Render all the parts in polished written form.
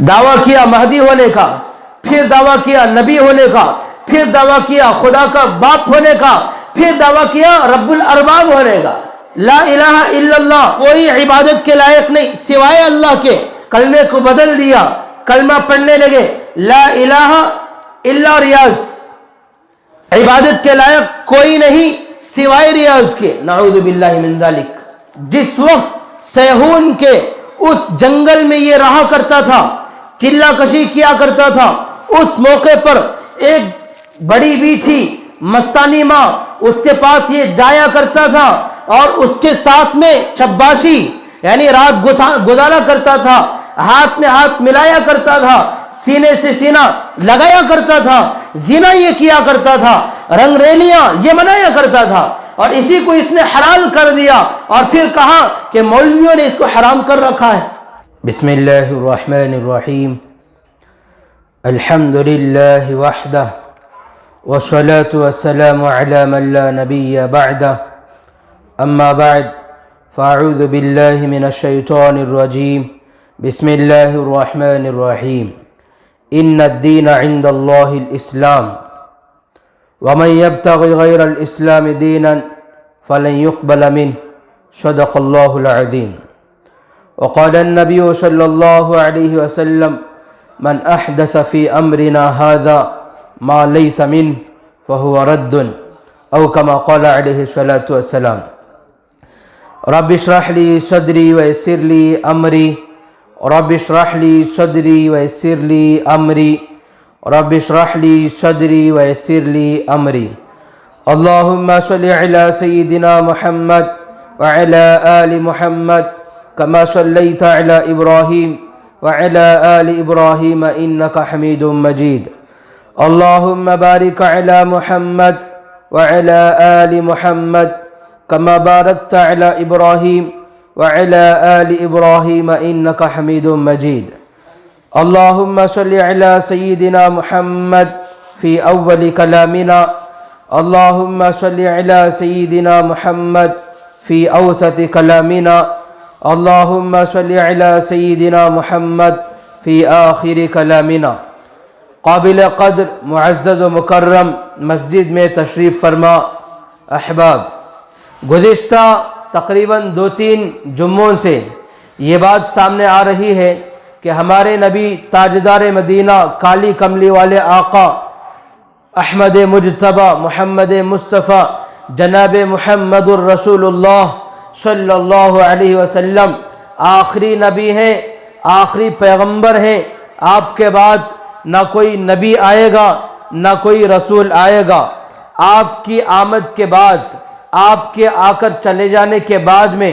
دعویٰ کیا مہدی ہونے کا، پھر دعویٰ کیا نبی ہونے کا، پھر دعویٰ کیا خدا کا باپ ہونے کا، پھر دعویٰ کیا رب الارباب ہونے کا۔ لا الہ الا اللہ، کوئی عبادت کے لائق نہیں سوائے اللہ کے۔ کلمے کو بدل دیا، کلمہ پڑھنے لگے لا الہ الا ریاض، عبادت کے لائق کوئی نہیں سوائے ریاض کے، نعوذ باللہ من ذالک۔ جس وقت سیہون کے اس جنگل میں یہ رہا کرتا تھا، چلا کشی کیا کرتا تھا، اس موقع پر ایک بڑی بھی تھی مستانی ماں، اس کے پاس یہ جایا کرتا تھا اور اس کے ساتھ میں شباشی یعنی رات گزارا کرتا تھا، ہاتھ میں ہاتھ ملایا کرتا تھا، سینے سے سینہ لگایا کرتا تھا، زنا یہ کیا کرتا تھا، رنگ ریلیاں یہ منایا کرتا تھا، اور اسی کو اس نے حلال کر دیا اور پھر کہا کہ مولویوں نے اس کو حرام کر رکھا ہے۔ بسم اللہ الرحمن الرحیم، الحمد للہ وحدہ والصلاة والسلام علی من لا نبی بعدہ، اما بعد فاعوذ باللہ من الشیطان الرجیم، بسم اللہ الرحمن الرحیم، ان الدین عند اللہ الاسلام ومن يبتغ غير الإسلام دينا فلن يقبل منه صدق الله العظيم۔ وقال النبي صلى الله عليه وسلم من أحدث في أمرنا هذا ما ليس منه فهو رد، أو كما قال عليه الصلاة والسلام۔ رب اشرح لي صدري ويسر لي أمري، رب اشرح لي صدري ويسر لي أمري، رب اشرح لي صدري ويسر لي أمري۔ اللهم صل على سيدنا محمد وعلى آل محمد كما صليت على إبراهيم وعلى آل إبراهيم إنك حميد مجيد۔ اللهم بارك على محمد وعلى آل محمد كما باركت على إبراهيم وعلى آل إبراهيم إنك حميد مجيد۔ اللهم صل على سيدنا محمد في أول كلامنا، اللهم صل على سيدنا محمد في أوسط كلامنا، اللهم صل على سيدنا محمد في آخر كلامنا۔ قابل قدر معزز و مکرم مسجد میں تشریف فرما احباب، گزشتہ تقریباً 2-3 جمعوں سے یہ بات سامنے آ رہی ہے کہ ہمارے نبی تاجدار مدینہ کالی کملی والے آقا احمد مجتبی محمد مصطفیٰ جناب محمد الرسول اللہ صلی اللہ علیہ وسلم آخری نبی ہیں، آخری پیغمبر ہیں۔ آپ کے بعد نہ کوئی نبی آئے گا نہ کوئی رسول آئے گا۔ آپ کی آمد کے بعد، آپ کے آ کر چلے جانے کے بعد میں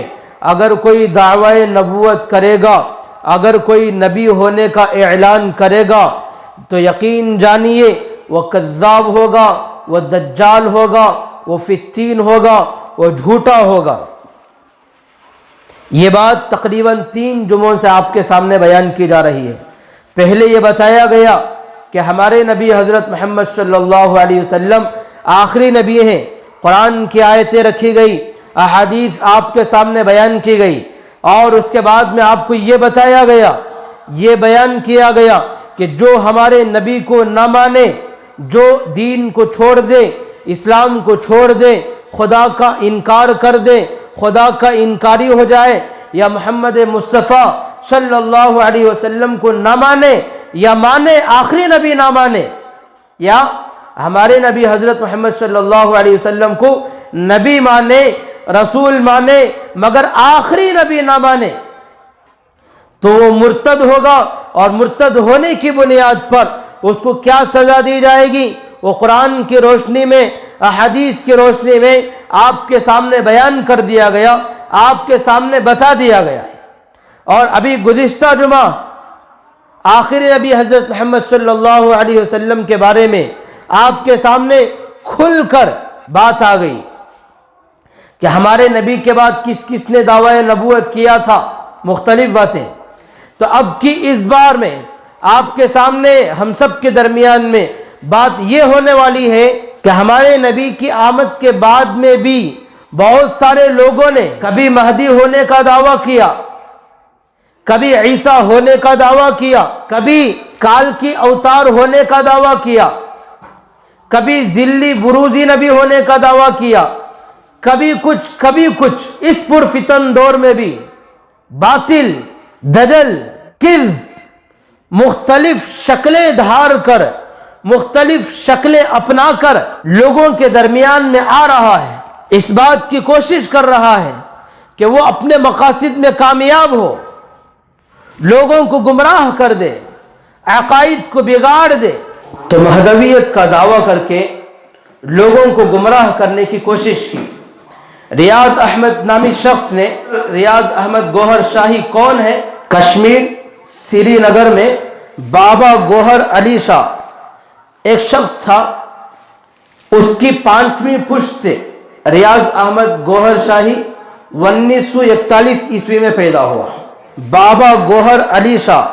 اگر کوئی دعوی نبوت کرے گا، اگر کوئی نبی ہونے کا اعلان کرے گا تو یقین جانیے وہ کذاب ہوگا، وہ دجال ہوگا، وہ فتین ہوگا، وہ جھوٹا ہوگا۔ یہ بات تقریباً 3 جمعوں سے آپ کے سامنے بیان کی جا رہی ہے۔ پہلے یہ بتایا گیا کہ ہمارے نبی حضرت محمد صلی اللہ علیہ وسلم آخری نبی ہیں، قرآن کی آیتیں رکھی گئی، احادیث آپ کے سامنے بیان کی گئی، اور اس کے بعد میں آپ کو یہ بتایا گیا، یہ بیان کیا گیا کہ جو ہمارے نبی کو نہ مانے، جو دین کو چھوڑ دے، اسلام کو چھوڑ دے، خدا کا انکار کر دے، خدا کا انکاری ہو جائے، یا محمد مصطفیٰ صلی اللہ علیہ وسلم کو نہ مانے، یا مانے آخری نبی نہ مانے، یا ہمارے نبی حضرت محمد صلی اللہ علیہ وسلم کو نبی مانے، رسول مانے، مگر آخری نبی نہ مانے، تو وہ مرتد ہوگا، اور مرتد ہونے کی بنیاد پر اس کو کیا سزا دی جائے گی وہ قرآن کی روشنی میں، احادیث کی روشنی میں آپ کے سامنے بیان کر دیا گیا، آپ کے سامنے بتا دیا گیا۔ اور ابھی گزشتہ جمعہ آخری نبی حضرت محمد صلی اللہ علیہ وسلم کے بارے میں آپ کے سامنے کھل کر بات آ گئی کہ ہمارے نبی کے بعد کس کس نے دعوی نبوت کیا تھا، مختلف باتیں۔ تو اب کی اس بار میں آپ کے سامنے ہم سب کے درمیان میں بات یہ ہونے والی ہے کہ ہمارے نبی کی آمد کے بعد میں بھی بہت سارے لوگوں نے کبھی مہدی ہونے کا دعویٰ کیا، کبھی عیسیٰ ہونے کا دعویٰ کیا، کبھی کال کی اوتار ہونے کا دعویٰ کیا، کبھی ذلی بروزی نبی ہونے کا دعویٰ کیا، کبھی کچھ۔ اس پرفتن دور میں بھی باطل، دجل، کذب مختلف شکلیں دھار کر، مختلف شکلیں اپنا کر لوگوں کے درمیان میں آ رہا ہے، اس بات کی کوشش کر رہا ہے کہ وہ اپنے مقاصد میں کامیاب ہو، لوگوں کو گمراہ کر دے، عقائد کو بگاڑ دے۔ تو مہدویت کا دعویٰ کر کے لوگوں کو گمراہ کرنے کی کوشش کی۔ ریاض احمد نامی شخص نے، ریاض احمد گوہر شاہی کون ہے؟ کشمیر سری نگر میں بابا گوہر علی شاہ ایک شخص تھا، اس کی 5ویں پشت سے ریاض احمد گوہر شاہی 1941 عیسوی میں پیدا ہوا۔ بابا گوہر علی شاہ،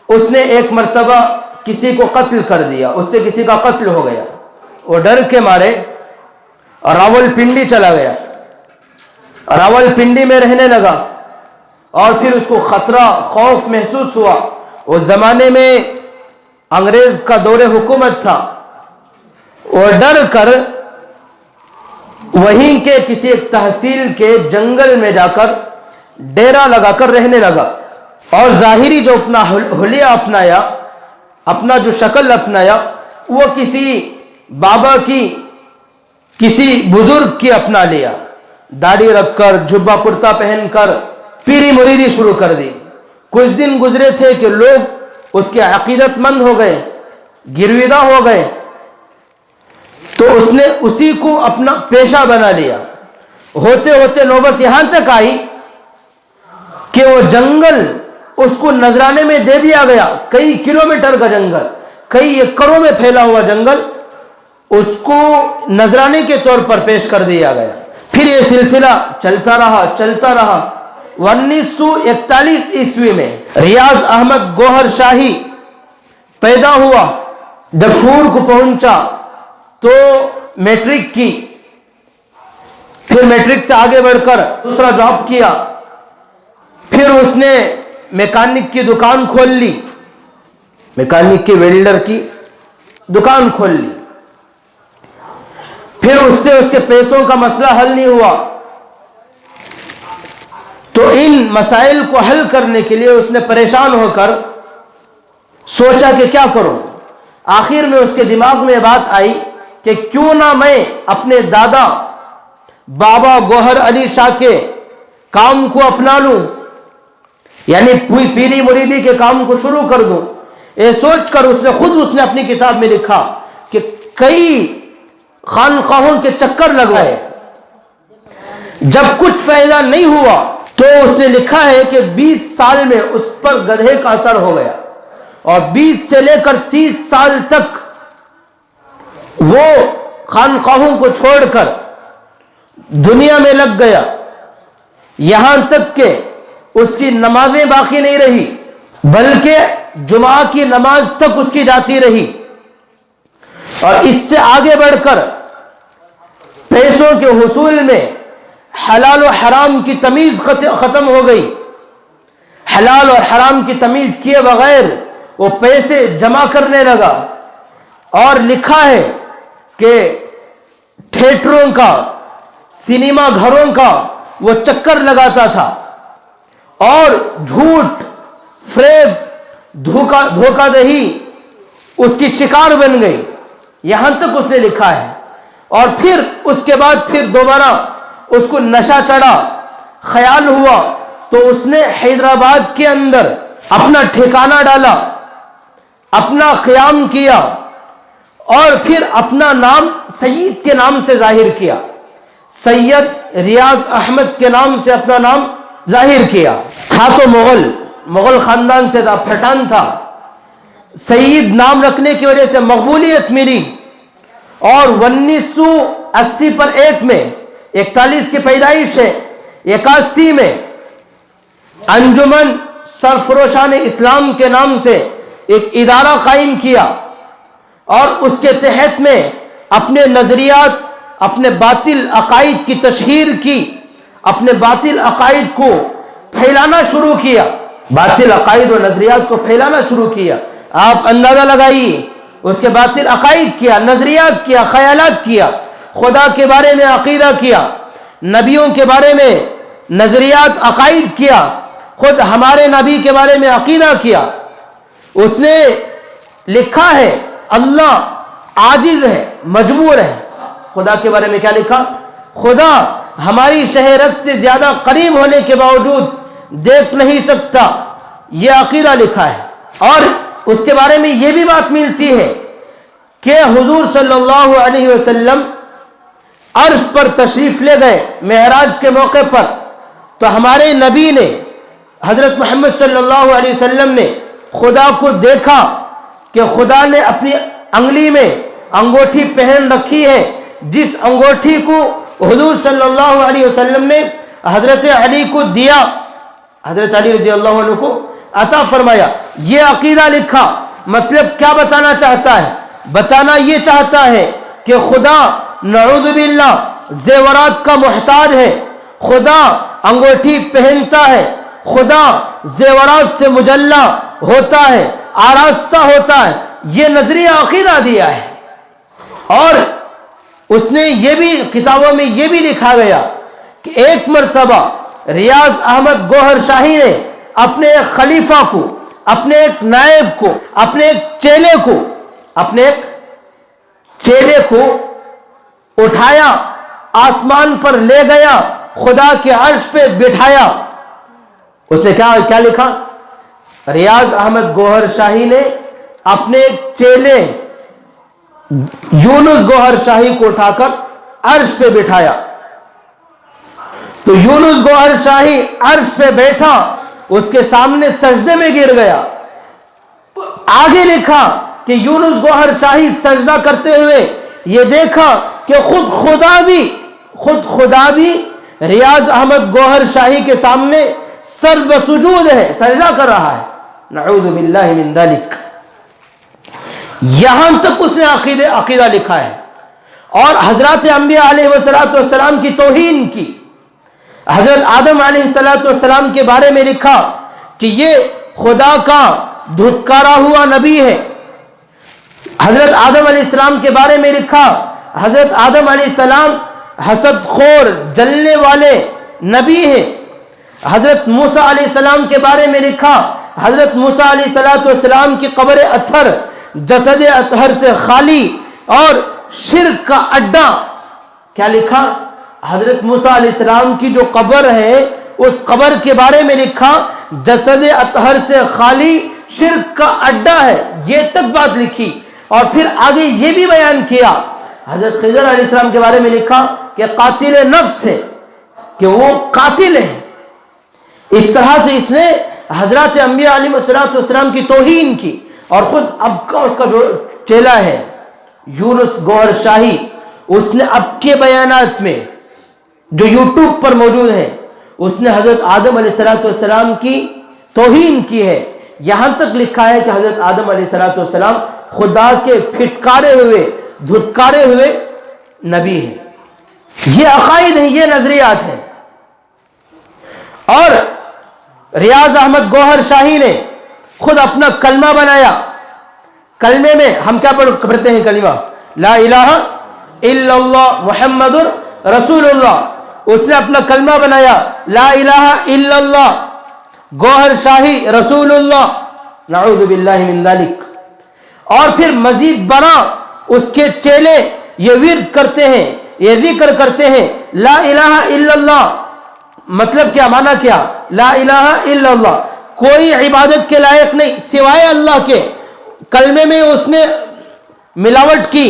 اس نے ایک مرتبہ کسی کو قتل کر دیا، اس سے کسی کا قتل ہو گیا، وہ ڈر کے مارے راول پنڈی چلا گیا، راول پنڈی میں رہنے لگا، اور پھر اس کو خطرہ، خوف محسوس ہوا۔ اس زمانے میں انگریز کا دور حکومت تھا، وہ ڈر کر وہیں کے کسی ایک تحصیل کے جنگل میں جا کر ڈیرا لگا کر رہنے لگا، اور ظاہری جو اپنا حلیہ اپنایا، اپنا جو شکل اپنایا، وہ کسی بابا کی، کسی بزرگ کی اپنا لیا، داڑھی رکھ کر، جبہ کرتا پہن کر پیری مریدی شروع کر دی۔ کچھ دن گزرے تھے کہ لوگ اس کے عقیدت مند ہو گئے، گرویدہ ہو گئے، تو اس نے اسی کو اپنا پیشہ بنا لیا۔ ہوتے ہوتے نوبت یہاں تک آئی کہ وہ جنگل اس کو نذرانے میں دے دیا گیا، کئی کلومیٹر کا جنگل، کئی ایکڑوں میں پھیلا ہوا جنگل اس کو نذرانے کے طور پر پیش کر دیا گیا۔ پھر یہ سلسلہ چلتا رہا۔ 1941 عیسوی میں ریاض احمد گوہر شاہی پیدا ہوا۔ جب شعور کو پہنچا تو میٹرک کی، پھر میٹرک سے آگے بڑھ کر دوسرا جاب کیا، پھر اس نے میکینک کی دکان کھول لی، میکینک کی، ویلڈر کی دکان کھول لی۔ پھر اس سے اس کے پیسوں کا مسئلہ حل نہیں ہوا، تو ان مسائل کو حل کرنے کے لیے اس نے پریشان ہو کر سوچا کہ کیا کروں۔ آخر میں اس کے دماغ میں بات آئی کہ کیوں نہ میں اپنے دادا بابا گوہر علی شاہ کے کام کو اپنا لوں، یعنی پیری مریدی کے کام کو شروع کر دوں۔ یہ سوچ کر اس نے اپنی کتاب میں لکھا کہ کئی خانقاہوں کے چکر لگائے، جب کچھ فائدہ نہیں ہوا تو اس نے لکھا ہے کہ 20 سال میں اس پر گدھے کا اثر ہو گیا، اور 20 سے لے کر 30 سال تک وہ خانقاہوں کو چھوڑ کر دنیا میں لگ گیا، یہاں تک کہ اس کی نمازیں باقی نہیں رہی، بلکہ جمعہ کی نماز تک اس کی جاتی رہی۔ اور اس سے آگے بڑھ کر پیسوں کے حصول میں حلال و حرام کی تمیز ختم ہو گئی، حلال اور حرام کی تمیز کیے بغیر وہ پیسے جمع کرنے لگا، اور لکھا ہے کہ تھیٹروں کا، سینما گھروں کا وہ چکر لگاتا تھا، اور جھوٹ، فریب، دھوکہ دہی اس کی شکار بن گئی، یہاں تک اس نے لکھا ہے۔ اور پھر اس کے بعد پھر دوبارہ اس کو نشہ چڑھا، خیال ہوا، تو اس نے حیدرآباد کے اندر اپنا ٹھکانہ ڈالا، اپنا قیام کیا، اور پھر اپنا نام سید کے نام سے ظاہر کیا، سید ریاض احمد کے نام سے اپنا نام ظاہر کیا۔ تھا تو مغل خاندان سے تھا، پٹھان تھا، سید نام رکھنے کی وجہ سے مقبولیت ملی، اور 1980 پر 1 میں 41 کی پیدائش ہے، 81 میں انجمن سرفروشان اسلام کے نام سے ایک ادارہ قائم کیا، اور اس کے تحت میں اپنے نظریات، اپنے باطل عقائد کی تشہیر کی، اپنے باطل عقائد کو پھیلانا شروع کیا۔ باطل عقائد و نظریات کو پھیلانا شروع کیا. آپ اندازہ لگائیے, اس کے باطل عقائد کیا, نظریات کیا, خیالات کیا, خدا کے بارے میں عقیدہ کیا, نبیوں کے بارے میں نظریات عقائد کیا, خود ہمارے نبی کے بارے میں عقیدہ کیا. اس نے لکھا ہے اللہ عاجز ہے, مجبور ہے. خدا کے بارے میں کیا لکھا؟ خدا ہماری شہرت سے زیادہ قریب ہونے کے باوجود دیکھ نہیں سکتا, یہ عقیدہ لکھا ہے. اور اس کے بارے میں یہ بھی بات ملتی ہے کہ حضور صلی اللہ علیہ وسلم عرش پر تشریف لے گئے معراج کے موقع پر, تو ہمارے نبی نے حضرت محمد صلی اللہ علیہ وسلم نے خدا کو دیکھا کہ خدا نے اپنی انگلی میں انگوٹھی پہن رکھی ہے, جس انگوٹھی کو حضور صلی اللہ علیہ وسلم نے حضرت علی کو دیا, حضرت علی رضی اللہ عنہ کو عطا فرمایا. یہ عقیدہ لکھا. مطلب کیا بتانا چاہتا ہے؟ بتانا یہ چاہتا ہے کہ خدا نعوذ باللہ زیورات کا محتاج ہے, خدا انگوٹھی پہنتا ہے, خدا زیورات سے مجلہ ہوتا ہے, آراستہ ہوتا ہے. یہ نظریہ عقیدہ دیا ہے. اور اس نے یہ بھی کتابوں میں یہ بھی لکھا گیا کہ ایک مرتبہ ریاض احمد گوہر شاہی نے اپنے ایک خلیفہ کو, اپنے ایک نائب کو, اپنے ایک چیلے کو اٹھایا, آسمان پر لے گیا, خدا کے عرش پہ بٹھایا. اس نے کیا لکھا؟ ریاض احمد گوہر شاہی نے اپنے ایک چیلے یونس گوہر شاہی کو اٹھا کر عرش پہ بٹھایا. تو یونس گوہر شاہی عرش پہ بیٹھا, اس کے سامنے سجدے میں گر گیا. آگے لکھا کہ یونس گوہر شاہی سجدہ کرتے ہوئے یہ دیکھا کہ خود خدا بھی ریاض احمد گوہر شاہی کے سامنے سر بسجود ہے, سجدہ کر رہا ہے. نعوذ باللہ من ذلک. یہاں تک اس نے عقیدہ لکھا ہے. اور حضرات انبیاء علیہ السلام کی توہین کی. حضرت آدم علیہ السلام کے بارے میں لکھا کہ یہ خدا کا دھتکارا ہوا نبی ہے. حضرت آدم علیہ السلام کے بارے میں لکھا حضرت آدم علیہ السلام حسد خور, جلنے والے نبی ہیں. حضرت موسیٰ علیہ السلام کے بارے میں لکھا حضرت موسیٰ علیہ السلام کی قبر اطہر جسد اطہر سے خالی اور شرک کا اڈا. کیا لکھا؟ حضرت موسیٰ علیہ السلام کی جو قبر ہے اس قبر کے بارے میں لکھا جسد اطہر سے خالی, شرک کا اڈا ہے. یہ تک بات لکھی. اور پھر آگے یہ بھی بیان کیا, حضرت خضر علیہ السلام کے بارے میں لکھا کہ قاتل نفس ہے, کہ وہ قاتل ہے. اس طرح سے اس نے حضرات انبیاء علیہ السلام کی توہین کی. اور خود اب کا اس کا جو چیلا ہے یونس گوہر شاہی, اس نے اب کے بیانات میں جو یوٹیوب پر موجود ہیں اس نے حضرت آدم علیہ السلام کی توہین کی ہے. یہاں تک لکھا ہے کہ حضرت آدم علیہ السلام خدا کے پھٹکارے ہوئے, دھتکارے ہوئے نبی ہیں. یہ عقائد ہیں, یہ نظریات ہیں. اور ریاض احمد گوہر شاہی نے خود اپنا کلمہ بنایا. کلمے میں ہم کیا پڑھتے ہیں؟ کلمہ لا الہ الا اللہ محمد رسول اللہ. اس نے اپنا کلمہ بنایا لا الہ الا اللہ گوہر شاہی رسول اللہ. نعوذ باللہ من ذلک. اور پھر مزید بنا اس کے چیلے یہ ورد کرتے ہیں, یہ ذکر کرتے ہیں لا الہ الا اللہ. مطلب کیا, معنی کیا؟ لا الہ الا اللہ, کوئی عبادت کے لائق نہیں سوائے اللہ کے. کلمے میں اس نے ملاوٹ کی,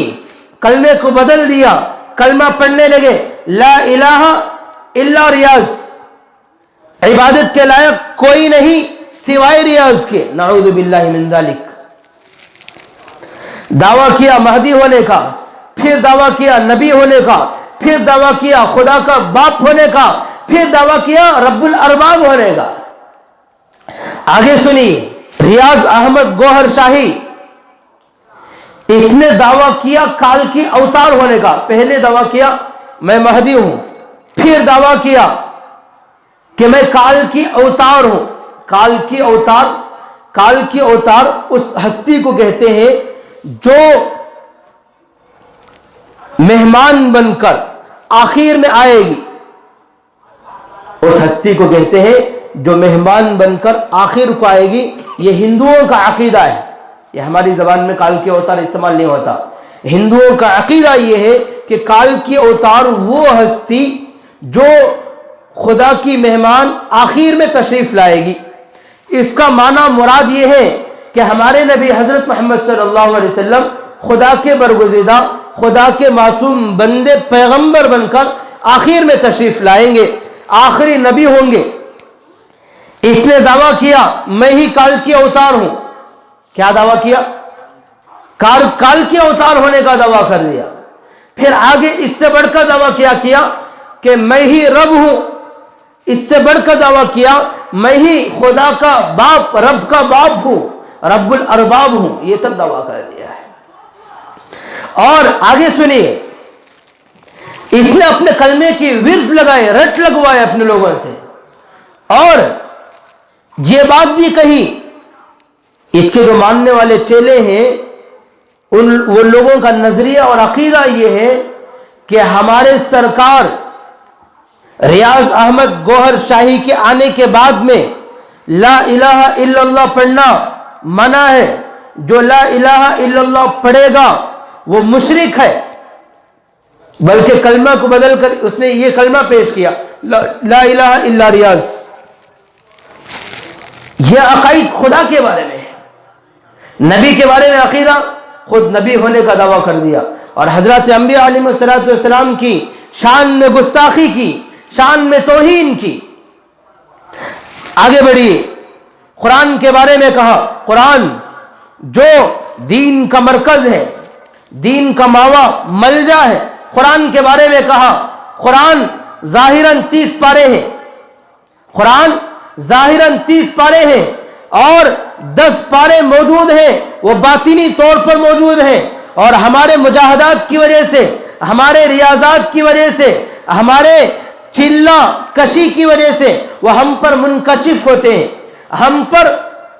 کلمے کو بدل دیا, کلمہ پڑھنے لگے لا الہ الا ریاض, عبادت کے لائق کوئی نہیں سوائے ریاض کے. نعوذ باللہ من ذلک. دعویٰ کیا مہدی ہونے کا, پھر دعویٰ کیا نبی ہونے کا, پھر دعویٰ کیا خدا کا باپ ہونے کا, پھر دعویٰ کیا رب الارباب ہونے کا. آگے سنیے, ریاض احمد گوہر شاہی اس نے دعویٰ کیا کال کی اوتار ہونے کا. پہلے دعویٰ کیا میں مہدی ہوں, پھر دعویٰ کیا کہ میں کال کی اوتار ہوں. काल की अवतार उस हस्ती को कहते हैं जो मेहमान बनकर आखिर में आएगी। उस हस्ती को कहते हैं जो मेहमान बनकर आखिर को आएगी। ये हिंदुओं का अकीदा है, ये हमारी जबान में काल की अवतार इस्तेमाल नहीं होता। हिंदुओं का अकीदा ये है कि काल की अवतार वो हस्ती जो खुदा की मेहमान आखिर में तशरीफ लाएगी। इसका माना मुराद ये है कि हमारे नबी हजरत मोहम्मद सल्लल्लाहु अलैहि वसल्लम खुदा के बरगुज़िदा, खुदा के मासूम बंदे पैगंबर बनकर आखिर में तशरीफ लाएंगे, आखिरी नबी होंगे। इसने दावा किया मैं ही काल की अवतार हूं। क्या दावा किया? काल के अवतार होने का दावा कर दिया। फिर आगे इससे बढ़कर दावा क्या किया कि मैं ही रब हूं। इससे बढ़कर दावा किया मैं ही खुदा का बाप, रब का बाप हूं, रब्बुल अरबाब हूं। ये तक दावा कर दिया है। और आगे सुनिए, इसने अपने कलमे की विर्द लगाए, रट लगवाए अपने लोगों से, और ये बात भी कही, इसके जो मानने वाले चेले हैं वो लोगों का नजरिया और अकीदा ये है कि हमारे सरकार रियाज अहमद गौहर शाही के आने के बाद में ला इलाहा इल्लल्लाह पढ़ना मना है। जो ला इलाहा इल्लल्लाह पढ़ेगा वो मुशरिक है। बल्कि कलमा को बदल कर उसने ये कलमा पेश किया, ला इलाहा इल्ला रियाज। यह अकाईद खुदा के बारे में है, नबी के बारे में अकीदा, खुद नबी होने का दावा कर दिया। और हजरत अंबिया अलैहिस्सलाम की शान में गुस्ताखी की, शान में तौहीन की। आगे बढ़िए, कुरान के बारे में कहा कुरान जो दीन का मरकज है, दीन का मावा मलजा है। कुरान के बारे में कहा कुरान जाहिरन 30 पारे हैं, कुरान जाहिरन 30 पारे हैं और 10 पारे मौजूद हैं वो बातिनी तौर पर मौजूद हैं। और हमारे मुजाहदात की वजह से, हमारे रियाजात की वजह से, हमारे चिल्ला कशी की वजह से वो हम पर मुनकशिफ होते हैं, हम पर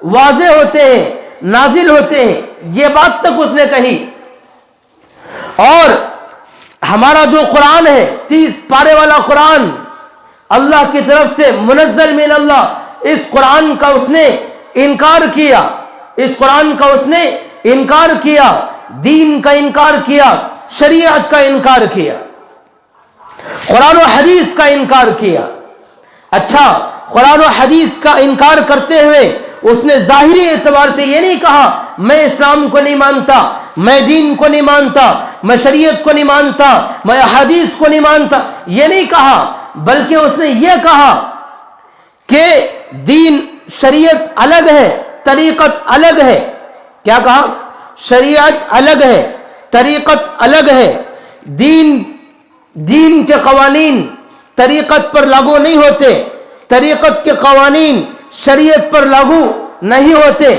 वाज़े होते हैं, नाजिल होते हैं। ये बात तक उसने कही। और हमारा जो कुरान है 30 पारे वाला कुरान अल्लाह की तरफ से मुनज़्ज़ल मिन अल्लाह, इस कुरान का उसने इनकार किया, इस कुरान का उसने इनकार किया, दीन का इनकार किया, शरीयत का इनकार किया, कुरान और हदीस का इनकार किया। अच्छा, कुरान और हदीस का इनकार करते हुए उसने जाहिरी एतबार से ये नहीं कहा मैं इस्लाम को नहीं मानता, मैं दीन को नहीं मानता, मैं शरीयत को नहीं मानता, मैं हदीस को नहीं मानता, ये नहीं कहा, बल्कि उसने ये कहा कि दीन शरीयत अलग है, तरीक़त अलग है। क्या कहा? शरीयत अलग है, तरीक़त अलग है। दीन के कवानीन तरीक़त पर लागू नहीं होते, तरीक़त के कवानीन शरीयत पर लागू नहीं होते।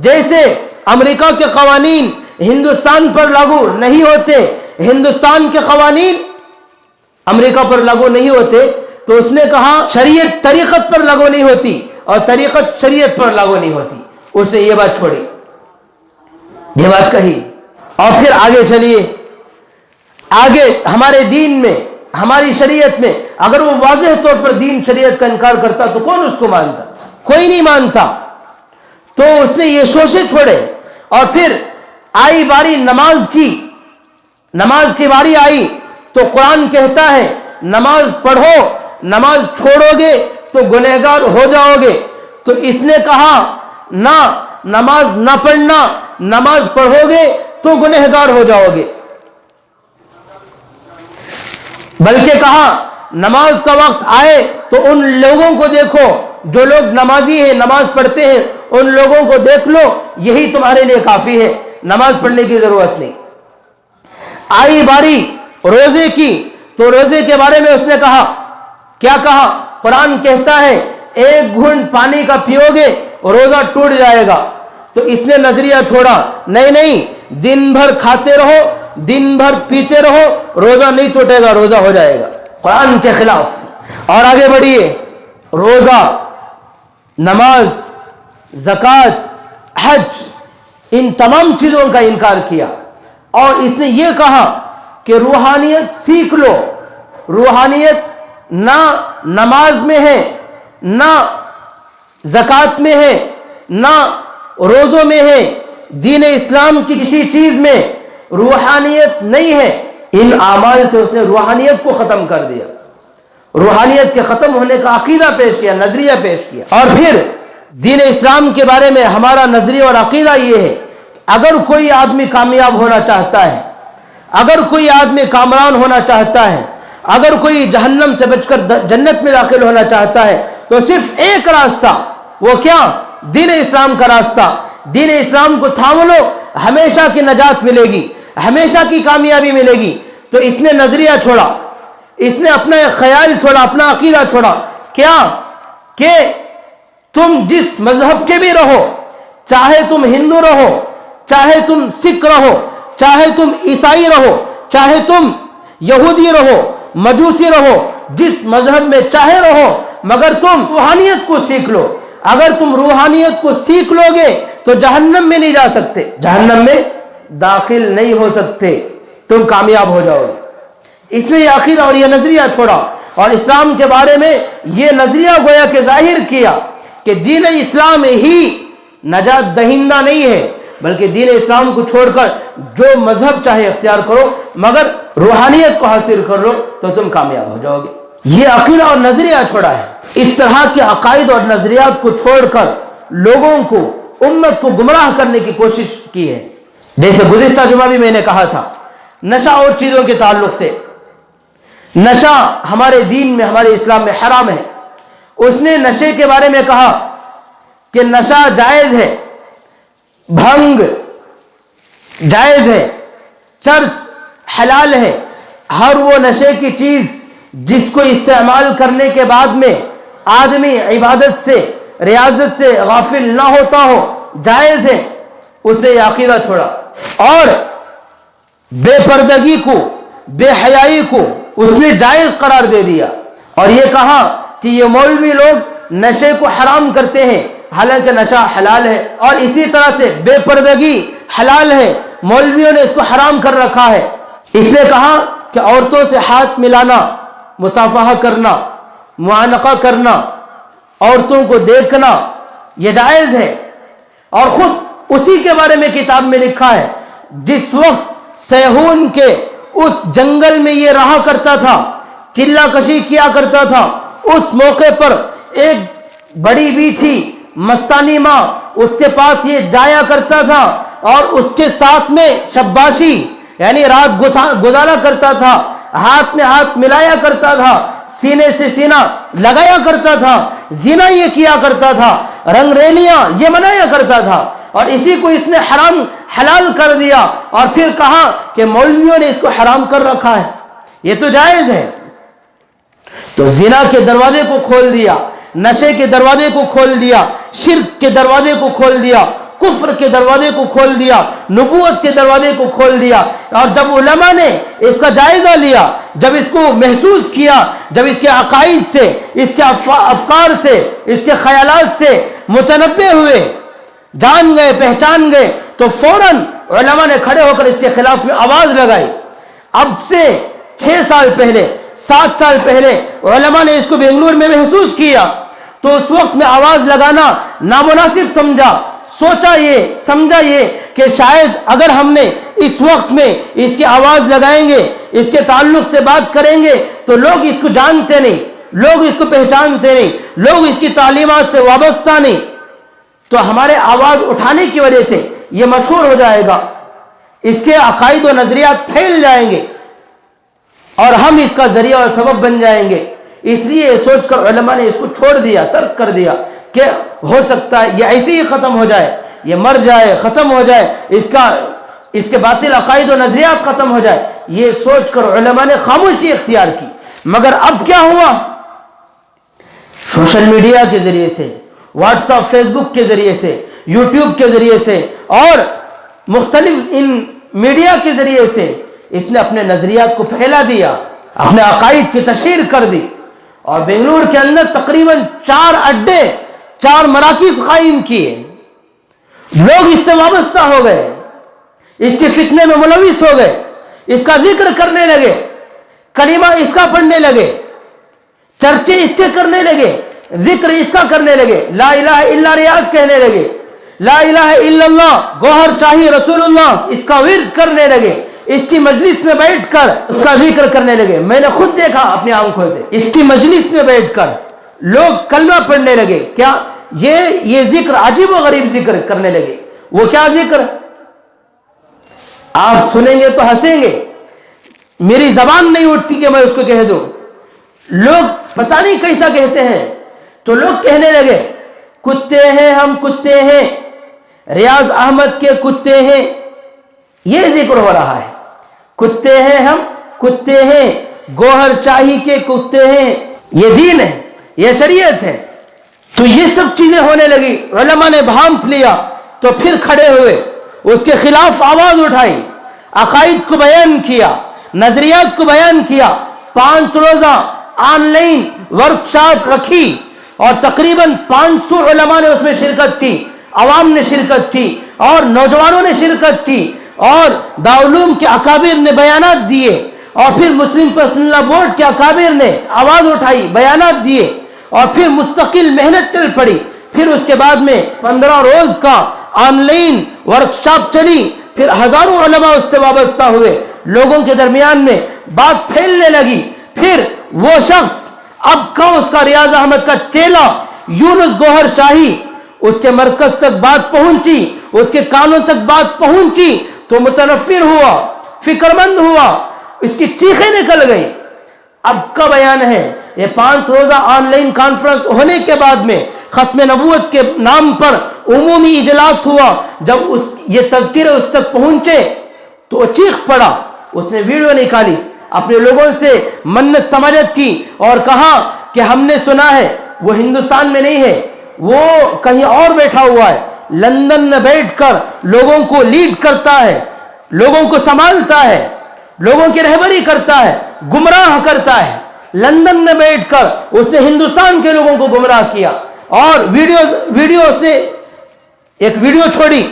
जैसे अमेरिका के कवानीन हिंदुस्तान पर लागू नहीं होते, हिंदुस्तान के कवानीन अमेरिका पर लागू नहीं होते, तो उसने कहा शरीयत तरीक़त पर लागू नहीं होती और तरीक़त शरीयत पर लागू नहीं होती। उसने ये बात छोड़ी, ये बात कही। और फिर आगे चलिए, आगे हमारे दीन में, हमारी शरीयत में अगर वो वाज़ेह तौर पर दीन शरीयत का इनकार करता तो कौन उसको मानता? कोई नहीं मानता। तो उसने ये शोशे छोड़े। और फिर आई बारी नमाज की, नमाज की बारी आई तो कुरान कहता है नमाज पढ़ो, नमाज छोड़ोगे तो गुनहगार हो जाओगे। तो इसने कहा ना, नमाज ना पढ़ना, नमाज पढ़ोगे तो गुनहगार हो जाओगे। बल्कि कहा नमाज का वक्त आए तो उन लोगों को देखो जो लोग नमाजी हैं, नमाज पढ़ते हैं, उन लोगों को देख लो, यही तुम्हारे लिए काफी है, नमाज पढ़ने की जरूरत नहीं। आई बारी रोजे की तो रोजे के बारे में उसने कहा, क्या कहा? कुरान कहता है 1 घूंट पानी का पियोगे रोजा टूट जाएगा। तो इसने नजरिया छोड़ा, नहीं नहीं, दिन भर खाते रहो, दिन भर पीते रहो, रोजा नहीं टूटेगा, रोजा हो जाएगा, कुरान के खिलाफ। और आगे बढ़िए, रोजा नमाज, ज़कात, हज, इन तमाम चीज़ों का इनकार किया और इसने ये कहा कि रूहानियत सीख लो। रूहानियत ना नमाज में है, ना ज़कात में है, ना रोज़ों में है। दीन इस्लाम की किसी चीज़ में रूहानियत नहीं है। इन आमाल से उसने रूहानियत को ख़त्म कर दिया। रूहानियत के ख़त्म होने का अकीदा पेश किया, नज़रिया पेश किया। और फिर दीन इस्लाम के बारे में हमारा नज़रिया और अकीदा ये है, अगर कोई आदमी कामयाब होना चाहता है, अगर कोई आदमी कामरान होना चाहता है, अगर कोई जहन्नम से बचकर जन्नत में दाखिल होना चाहता है, तो सिर्फ एक रास्ता, वो क्या? दीन इस्लाम का रास्ता। दीन इस्लाम को थाम लो, हमेशा की नजात मिलेगी, हमेशा की कामयाबी मिलेगी। तो इसने नजरिया छोड़ा, इसने अपना एक ख्याल छोड़ा, अपना अकीदा छोड़ा। क्या? कि तुम जिस मजहब के भी रहो, चाहे तुम हिंदू रहो, चाहे तुम सिख रहो, चाहे तुम ईसाई रहो, चाहे तुम यहूदी रहो, मजूसी रहो, जिस मजहब में चाहे रहो, मगर तुम रूहानियत को सीख लो। अगर तुम रूहानियत को सीख लोगे तो जहन्नम में नहीं जा सकते, जहन्नम में दाखिल नहीं हो सकते, तुम कामयाब हो जाओगे। इसमें यह अकीदा और यह नजरिया छोड़ा और इस्लाम के बारे में यह नजरिया गोया के जाहिर किया कि दीन इस्लाम ही नजात दहिंदा नहीं है, बल्कि दीन इस्लाम को छोड़कर जो मजहब चाहे इख्तियार करो, मगर रूहानियत को हासिल कर लो तो तुम कामयाब हो जाओगे। ये अकीदा और नजरिया छोड़ा है। इस तरह के अकायद और नजरियात को छोड़कर लोगों को, उम्मत को गुमराह करने की कोशिश की है। जैसे गुज़िश्ता जुमा भी मैंने कहा था, नशा और चीज़ों के ताल्लुक से, नशा हमारे दीन में, हमारे इस्लाम में हराम है। उसने नशे के बारे में कहा कि नशा जायज़ है, भंग जायज़ है, चर्स हलाल है। हर वो नशे की चीज़ जिसको इस्तेमाल करने के बाद में आदमी इबादत से, रियाजत से गाफिल ना होता हो, जायज़ है। उसने यह अकीदा छोड़ा और बेपर्दगी को, बेहयाई को उसने जायज़ करार दे दिया और यह कहा कि ये मौलवी लोग नशे को हराम करते हैं, हालांकि नशा हलाल है। और इसी तरह से बेपर्दगी हलाल है, मौलवियों ने इसको हराम कर रखा है। इसने कहा कि औरतों से हाथ मिलाना, मुसाफहा करना, मुआनका करना, औरतों को देखना, यह जायज़ है। और खुद उसी के बारे में किताब में लिखा है, जिस वक्त सहून के उस जंगल में ये रहा करता था, चिल्ला कशी किया करता था, उस मौके पर एक बड़ी भी थी मस्तानी माँ, उसके पास ये जाया करता था और उसके साथ में शब्बाशी यानी रात गुजारा करता था, हाथ में हाथ मिलाया करता था, सीने से सीना लगाया करता था, जिना ये किया करता था, रंगरेलियां ये मनाया करता था। और इसी को इसने हराम हलाल कर दिया और फिर कहा कि मौलवियों ने इसको हराम कर रखा है, ये तो जायज है। तो जिना के दरवाजे को खोल दिया, नशे के दरवाजे को खोल दिया, शिर्क के दरवाजे को खोल दिया, कुफ्र के दरवाजे को खोल दिया, नबूवत के दरवाजे को खोल दिया। और जब उलमा ने इसका जायजा लिया, जब इसको महसूस किया, जब इसके अकाइद से, इसके अफकार से, इसके ख्यालात से मुतनब्बे हुए, जान गए, पहचान गए, तो फौरन उलमा ने खड़े होकर इसके खिलाफ में आवाज लगाई। अब से 6 साल पहले, 7 साल पहले उलमा ने इसको बेंगलुरु में महसूस किया, तो उस वक्त में आवाज लगाना नामुनासिब समझा। सोचा ये, समझा ये कि शायद अगर हमने इस वक्त में इसकी आवाज लगाएंगे, इसके ताल्लुक से बात करेंगे, तो लोग इसको जानते नहीं, लोग इसको पहचानते नहीं, लोग इसकी तालीमात से वाबस्ता नहीं, तो हमारे आवाज उठाने की वजह से ये मशहूर हो जाएगा, इसके अकायद और नजरियात फैल जाएंगे और हम इसका जरिया और सबब बन जाएंगे। इसलिए सोचकर उलमा ने इसको छोड़ दिया, तर्क कर दिया कि हो सकता है ये ऐसे ही ख़त्म हो जाए, ये मर जाए, ख़त्म हो जाए, इसके बातिल अकायद और नजरियात ख़त्म हो जाए। ये सोचकर उलमा ने खामोशी इख्तियार की। मगर अब क्या हुआ? सोशल मीडिया के ज़रिए से, व्हाट्सएप, फेसबुक के ज़रिए से, यूट्यूब के ज़रिए से और मुख्तलिफ इन मीडिया के ज़रिए से इसने अपने नज़रियात को फैला दिया, अपने अकायद की तशहीर कर दी। और बेंगलुरु के अंदर तकरीबन 4 अड्डे, 4 मराकिज कायम किए, लोग इससे वाबस्ता हो गए, इसके फितने में मुलविस हो गए, इसका जिक्र करने लगे, कलिमा इसका पढ़ने लगे, चर्चे इसके करने लगे, जिक्र इसका करने लगे, ला इलाहा इल्ला रियाज कहने लगे, ला इलाहा इल्लल्लाह गौहर शाही रसूलुल्लाह इसका विर्द करने लगे, इसकी मजलिस में बैठकर उसका जिक्र करने लगे। मैंने खुद देखा अपनी आंखों से, इसकी मजलिस में बैठकर लोग कलमा पढ़ने लगे। क्या ये जिक्र, अजीब व गरीब जिक्र करने लगे। वो क्या जिक्र, आप सुनेंगे तो हंसेंगे, मेरी जबान नहीं उठती कि मैं उसको कह दूं। लोग पता नहीं कैसा कहते हैं, तो लोग कहने लगे कुत्ते हैं हम, कुत्ते हैं, रियाज अहमद के कुत्ते हैं, ये जिक्र हो रहा है। कुत्ते हैं हम, कुत्ते हैं, गौहर शाही के कुत्ते हैं। ये दीन है, ये शरीयत है। तो ये सब चीजें होने लगी। उलमा ने भांप लिया तो फिर खड़े हुए, उसके खिलाफ आवाज उठाई, अकायद को बयान किया, नजरियात को बयान किया। 5 रोजा ऑनलाइन वर्कशॉप रखी और तकरीबन 500 उलमा ने उसमें शिरकत की, अवाम ने शिरकत की और नौजवानों ने शिरकत की, और दाउलूम के अकाबिर ने बयानात दिए, और फिर मुस्लिम पर्सनल बोर्ड के अकाबिर ने आवाज उठाई, बयानात दिए, और फिर मुस्तकिल मेहनत चल पड़ी। फिर उसके बाद में 15 रोज का ऑनलाइन वर्कशॉप चली, फिर हजारों उलमा उससे वाबस्ता हुए, लोगों के दरमियान में बात फैलने लगी। फिर वो शख्स अब का उसका रियाज अहमद का चेला यूनुस गौहर शाही, उसके मरकज तक बात पहुंची, उसके कानों तक बात पहुंची तो मुतनफिर हुआ, फिक्रमंद हुआ, इसकी चीखें निकल गई। अब का बयान है, ये 5 रोजा ऑनलाइन कॉन्फ्रेंस होने के बाद में खत्म नबूवत के नाम पर उमूमी इजलास हुआ। जब ये तज़किरे उस तक पहुंचे तो वो चीख पड़ा, उसने वीडियो निकाली, अपने लोगों से मन्नत समाजत की और कहा कि हमने सुना है वो हिंदुस्तान में नहीं है, वो कहीं और बैठा हुआ है, लंदन में बैठकर लोगों को लीड करता है, लोगों को संभालता है, लोगों की रहबरी करता है, गुमराह करता है। लंदन में बैठकर उसने हिंदुस्तान के लोगों को गुमराह किया। और वीडियो उसने एक वीडियो छोड़ी,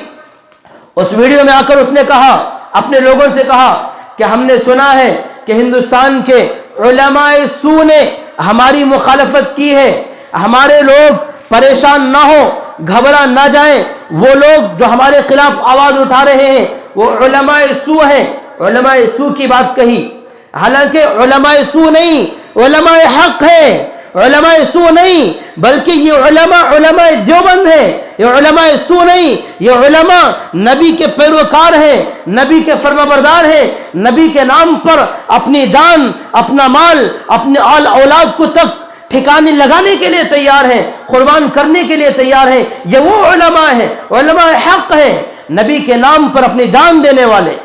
उस वीडियो में आकर उसने कहा, अपने लोगों से कहा कि हमने सुना है कि हिंदुस्तान के उलमाए सू ने हमारी मुखालफत की है, हमारे लोग परेशान ना हो, घबरा ना जाएं, वो लोग जो हमारे खिलाफ आवाज उठा रहे हैं वो उलमाए सू हैं। उलमाए सू की बात कही, हालांकि उलमाए सू नहीं, उलमाए हक है। उलमाए सू नहीं बल्कि ये उलमाए देवबंद है, ये उलमाए सू नहीं, ये उलमा नबी के पैरोकार हैं, नबी के फरमाबरदार हैं, नबी के नाम पर अपनी जान, अपना माल, अपने आल औलाद को तक ठिकाने लगाने के लिए तैयार हैं, कुर्बान करने के लिए तैयार हैं। ये वो उलमा है, उलमाए हक है, नबी के नाम पर अपनी जान देने वाले।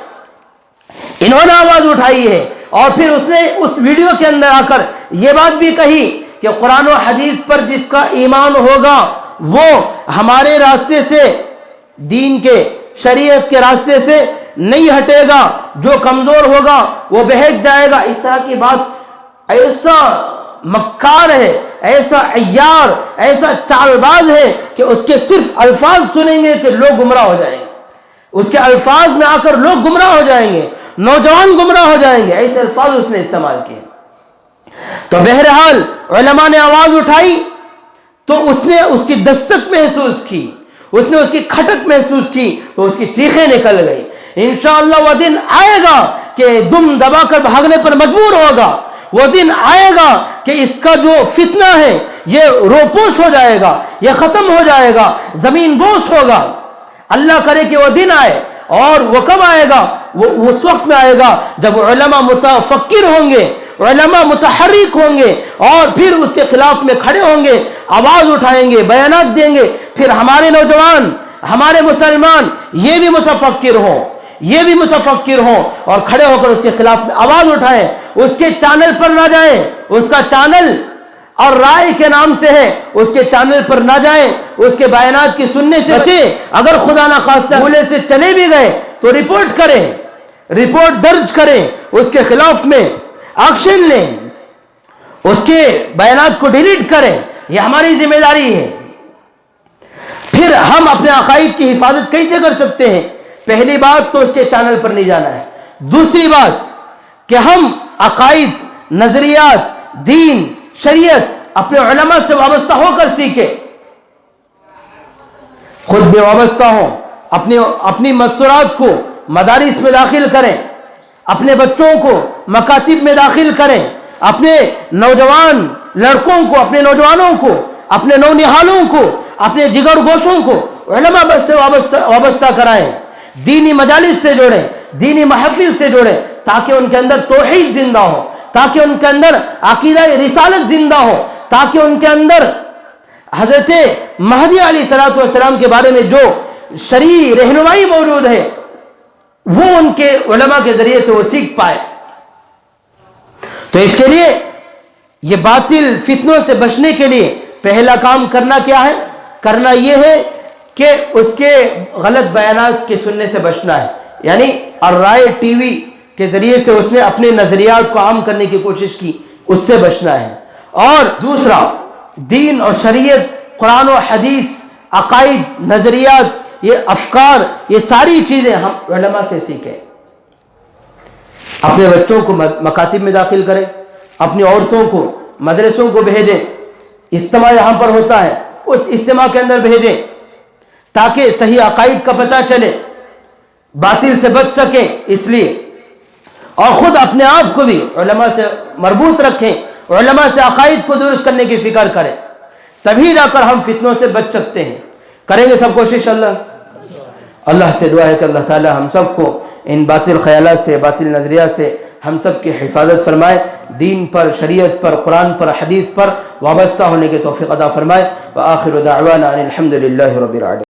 इन्होंने आवाज उठाई है। और फिर उसने उस वीडियो के अंदर आकर यह बात भी कही कि कुरान और हदीस पर जिसका ईमान होगा वो हमारे रास्ते से, दीन के शरीयत के रास्ते से नहीं हटेगा, जो कमजोर होगा वो बहक जाएगा। इस तरह की बात, ऐसा मक्कार है, ऐसा अय्यार, ऐसा चालबाज है कि उसके सिर्फ अल्फाज सुनेंगे कि लोग गुमराह हो जाएंगे, उसके अल्फाज में आकर लोग गुमराह हो जाएंगे, नौजवान गुमराह हो जाएंगे। ऐसे अल्फाज उसने इस्तेमाल किए। तो बहरहाल उलमा ने आवाज उठाई तो उसने उसकी दस्तक महसूस की, उसने उसकी खटक महसूस की, तो उसकी चीखें निकल गई। इंशाअल्लाह वो दिन आएगा कि दुम दबाकर भागने पर मजबूर होगा। वो दिन आएगा कि इसका जो फितना है ये रोपोश हो जाएगा, ये खत्म हो जाएगा, जमीन बोस होगा। अल्लाह करे कि वो दिन आए। और वो कब आएगा? वो उस वक्त में आएगा जब उलमा मुतफक्किर होंगे, उलमा मुतहर्रिक होंगे और फिर उसके खिलाफ में खड़े होंगे, आवाज उठाएंगे, बयानात देंगे। फिर हमारे नौजवान, हमारे मुसलमान ये भी मुतफक्किर हों, ये भी मुतफक्किर हों और खड़े होकर उसके खिलाफ में आवाज उठाएं। उसके चैनल पर ना जाएं, उसका चैनल और राय के नाम से है, उसके चैनल पर ना जाएं, उसके बयानात की सुनने से बचें। अगर खुदा ना खास्ता भूले से चले भी गए तो रिपोर्ट करें, रिपोर्ट दर्ज करें, उसके खिलाफ में एक्शन लें, उसके बयानात को डिलीट करें। यह हमारी जिम्मेदारी है, پھر ہم اپنے عقائد کی حفاظت کیسے کر سکتے ہیں؟ پہلی بات تو اس کے چینل پر نہیں جانا ہے. دوسری بات کہ ہم عقائد، نظریات، دین، شریعت اپنے علماء سے وابستہ ہو کر سیکھیں، خود بھی وابستہ ہوں، اپنی مستورات کو مدارس میں داخل کریں، اپنے بچوں کو مکاتب میں داخل کریں، اپنے نوجوان لڑکوں کو، اپنے نوجوانوں کو، اپنے نونہالوں کو، اپنے جگر گوشوں کو علماء سے وابستہ کرائیں، دینی مجالس سے جوڑیں، دینی محفل سے جوڑیں، تاکہ ان کے اندر توحید زندہ ہو، تاکہ ان کے اندر عقیدہ رسالت زندہ ہو، تاکہ ان کے اندر حضرت مہدی علیہ السلام کے بارے میں جو شرعی رہنمائی موجود ہے وہ ان کے علماء کے ذریعے سے وہ سیکھ پائے. تو اس کے لیے یہ باطل فتنوں سے بچنے کے لیے پہلا کام کرنا کیا ہے؟ کرنا یہ ہے کہ اس کے غلط بیانات کے سننے سے بچنا ہے. یعنی الرائے ٹی وی کے ذریعے سے اس نے اپنے نظریات کو عام کرنے کی کوشش کی، اس سے بچنا ہے. اور دوسرا، دین اور شریعت، قرآن و حدیث، عقائد، نظریات، یہ افکار، یہ ساری چیزیں ہم علماء سے سیکھیں. اپنے بچوں کو مکاتب میں داخل کریں، اپنی عورتوں کو مدرسوں کو بھیجیں، اجتماع یہاں پر ہوتا ہے اس اجتماع کے اندر بھیجیں تاکہ صحیح عقائد کا پتہ چلے، باطل سے بچ سکیں. اس لیے اور خود اپنے آپ کو بھی علماء سے مربوط رکھیں، علماء سے عقائد کو درست کرنے کی فکر کریں، تبھی جا کر ہم فتنوں سے بچ سکتے ہیں. کریں گے سب کوشش. اللہ سے دعا ہے کہ اللہ تعالی ہم سب کو ان باطل خیالات سے، باطل نظریات سے ہم سب کی حفاظت فرمائے، دین پر، شریعت پر، قرآن پر، حدیث پر وابستہ ہونے کی توفیق عطا فرمائے. وآخر دعوانا ان الحمد للہ رب العالمین.